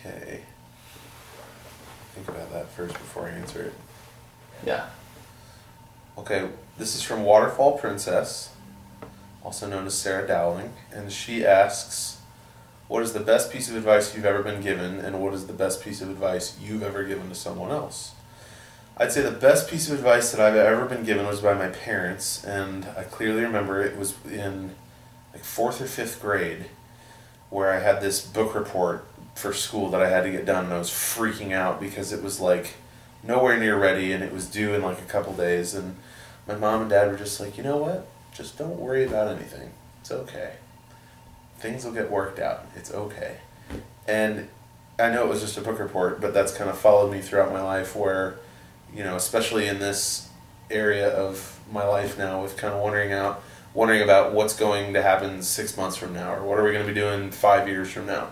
Okay. Think about that first before I answer it. Yeah. Okay, this is from Waterfall Princess, also known as Sarah Dowling, and she asks, what is the best piece of advice you've ever been given, and what is the best piece of advice you've ever given to someone else? I'd say the best piece of advice that I've ever been given was by my parents, and I clearly remember it was in like 4th or 5th grade, where I had this book report for school that I had to get done, and I was freaking out because it was like nowhere near ready, and it was due in like a couple days, and my mom and dad were just like, you know what, just don't worry about anything, it's okay, things will get worked out, it's okay. And I know it was just a book report, but that's kind of followed me throughout my life, where, you know, especially in this area of my life now, with kind of wondering about what's going to happen 6 months from now, or what are we going to be doing 5 years from now.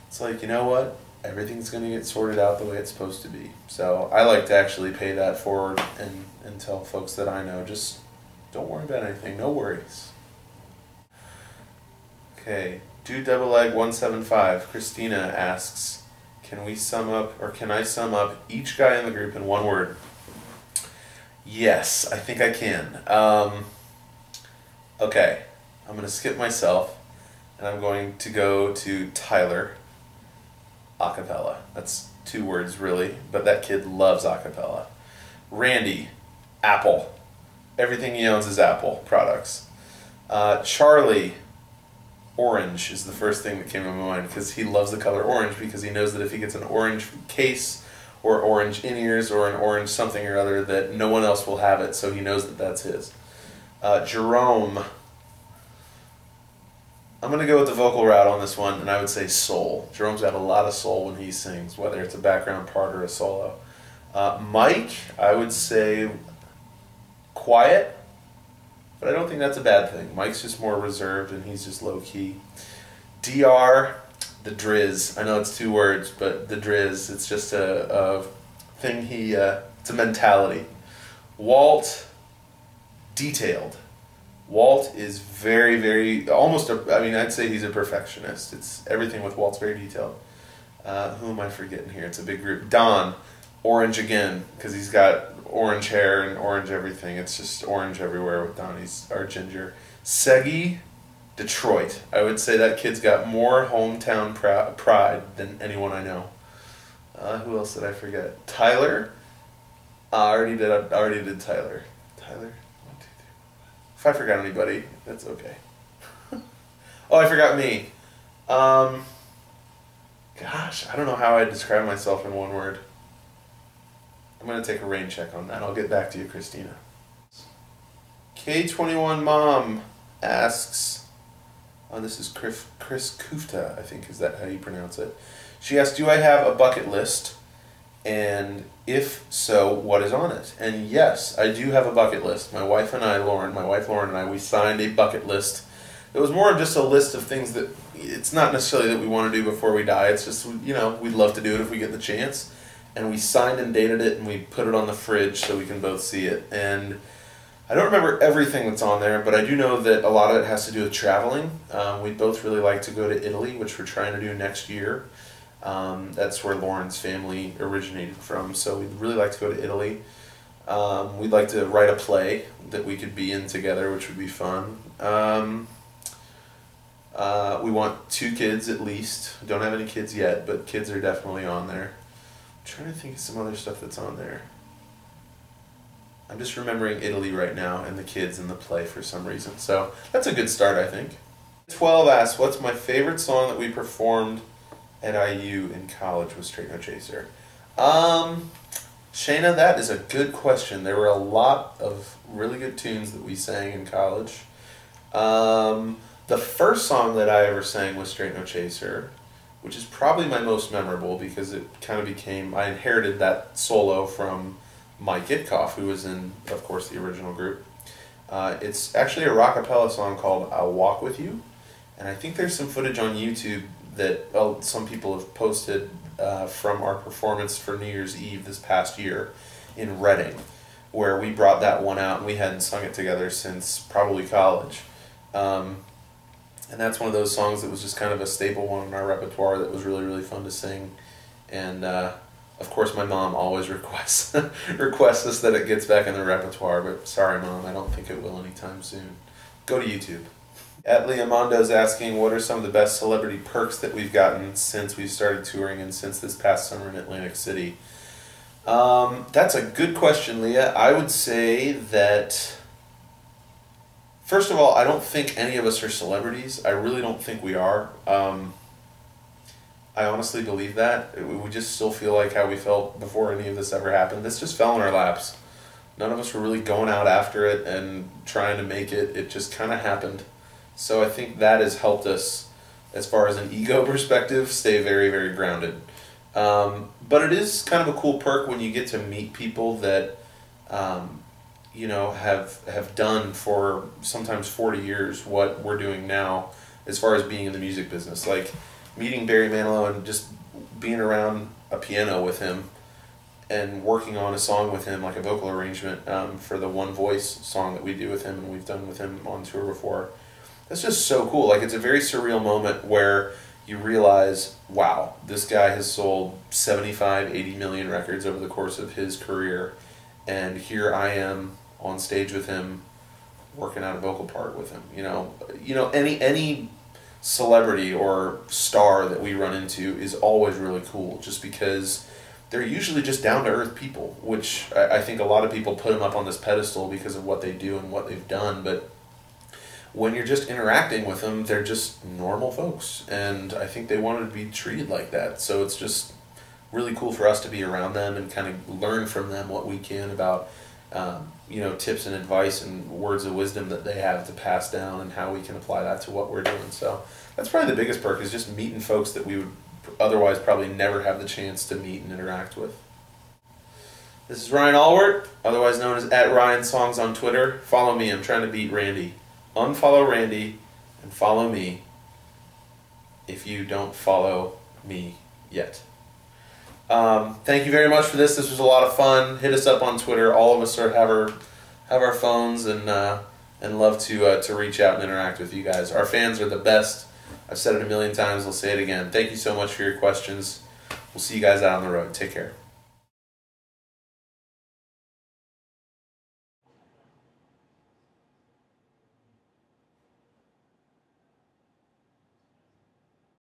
It's like, you know what, everything's going to get sorted out the way it's supposed to be. So I like to actually pay that forward and tell folks that I know, just don't worry about anything, no worries. Okay, Do Double Egg 175, Christina asks, can I sum up each guy in the group in one word? Yes, I think I can. Okay, I'm going to skip myself, and I'm going to go to Tyler, acapella. That's 2 words really, but that kid loves acapella. Randy, Apple. Everything he owns is Apple products. Charlie, orange is the first thing that came to my mind, because he loves the color orange, because he knows that if he gets an orange case or orange in-ears or an orange something or other, that no one else will have it, so he knows that that's his. Jerome, I'm going to go with the vocal route on this one, and I would say soul. Jerome's got a lot of soul when he sings, whether it's a background part or a solo. Mike, I would say quiet, but I don't think that's a bad thing. Mike's just more reserved, and he's just low-key. DR, the Driz. I know it's 2 words, but the Driz, it's just a thing it's a mentality. Walt, detailed. Walt is very, very, I'd say he's a perfectionist. It's everything with Walt's very detailed. Who am I forgetting here? It's a big group. Don, orange again, because he's got orange hair and orange everything. It's just orange everywhere with Don. He's our ginger. Segi, Detroit. I would say that kid's got more hometown pride than anyone I know. Who else did I forget? Tyler. I already did Tyler. Tyler. 1, 2, 3. If I forgot anybody, that's okay. Oh, I forgot me. Gosh, I don't know how I'd describe myself in one word. I'm going to take a rain check on that. I'll get back to you, Christina. K21 Mom asks, this is Chris Kufta, I think, is that how you pronounce it? She asks, do I have a bucket list? And if so, what is on it? And yes, I do have a bucket list. My wife Lauren and I, we signed a bucket list. It was more of just a list of things that, it's not necessarily that we want to do before we die. It's just, you know, we'd love to do it if we get the chance. And we signed and dated it, and we put it on the fridge so we can both see it. And I don't remember everything that's on there, but I do know that a lot of it has to do with traveling. We'd both really like to go to Italy, which we're trying to do next year. That's where Lauren's family originated from, so we'd really like to go to Italy. We'd like to write a play that we could be in together, which would be fun. We want 2 kids at least. We don't have any kids yet, but kids are definitely on there. I'm trying to think of some other stuff that's on there. I'm just remembering Italy right now and the kids and the play for some reason. So that's a good start, I think. 12 asks, what's my favorite song that we performed at IU in college with Straight No Chaser? Shayna, that is a good question. There were a lot of really good tunes that we sang in college. The first song that I ever sang was Straight No Chaser, which is probably my most memorable because it kind of became, I inherited that solo from Mike Itkoff, who was in, of course, the original group. It's actually a rockapella song called I'll Walk With You, and I think there's some footage on YouTube that some people have posted from our performance for New Year's Eve this past year in Reading, where we brought that one out and we hadn't sung it together since probably college. And that's one of those songs that was just kind of a staple one in our repertoire that was really, really fun to sing. And of course my mom always requests us that it gets back in the repertoire, but sorry Mom, I don't think it will anytime soon. Go to YouTube. At Leomondo's asking, what are some of the best celebrity perks that we've gotten since we started touring and since this past summer in Atlantic City? That's a good question, Leah. I would say that, first of all, I don't think any of us are celebrities. I really don't think we are. I honestly believe that. We just still feel like how we felt before any of this ever happened. This just fell in our laps. None of us were really going out after it and trying to make it. It just kind of happened. So I think that has helped us, as far as an ego perspective, stay very, very grounded. But it is kind of a cool perk when you get to meet people that, you know, have done for sometimes 40 years what we're doing now as far as being in the music business. Like meeting Barry Manilow and just being around a piano with him and working on a song with him, like a vocal arrangement for the One Voice song that we do with him and we've done with him on tour before. That's just so cool. Like, it's a very surreal moment where you realize, wow, this guy has sold 75, 80 million records over the course of his career, and here I am on stage with him, working out a vocal part with him. You know, any celebrity or star that we run into is always really cool, just because they're usually just down-to-earth people, which I think a lot of people put them up on this pedestal because of what they do and what they've done, but when you're just interacting with them, they're just normal folks, and I think they wanted to be treated like that. So it's just really cool for us to be around them and kind of learn from them what we can about, you know, tips and advice and words of wisdom that they have to pass down and how we can apply that to what we're doing. So that's probably the biggest perk, is just meeting folks that we would otherwise probably never have the chance to meet and interact with. This is Ryan Ahlwardt, otherwise known as @RyanSongs on Twitter. Follow me. I'm trying to beat Randy. Unfollow Randy and follow me if you don't follow me yet. Thank you very much for this. This was a lot of fun. Hit us up on Twitter. All of us have our phones and love to reach out and interact with you guys. Our fans are the best. I've said it a million times. I'll say it again. Thank you so much for your questions. We'll see you guys out on the road. Take care.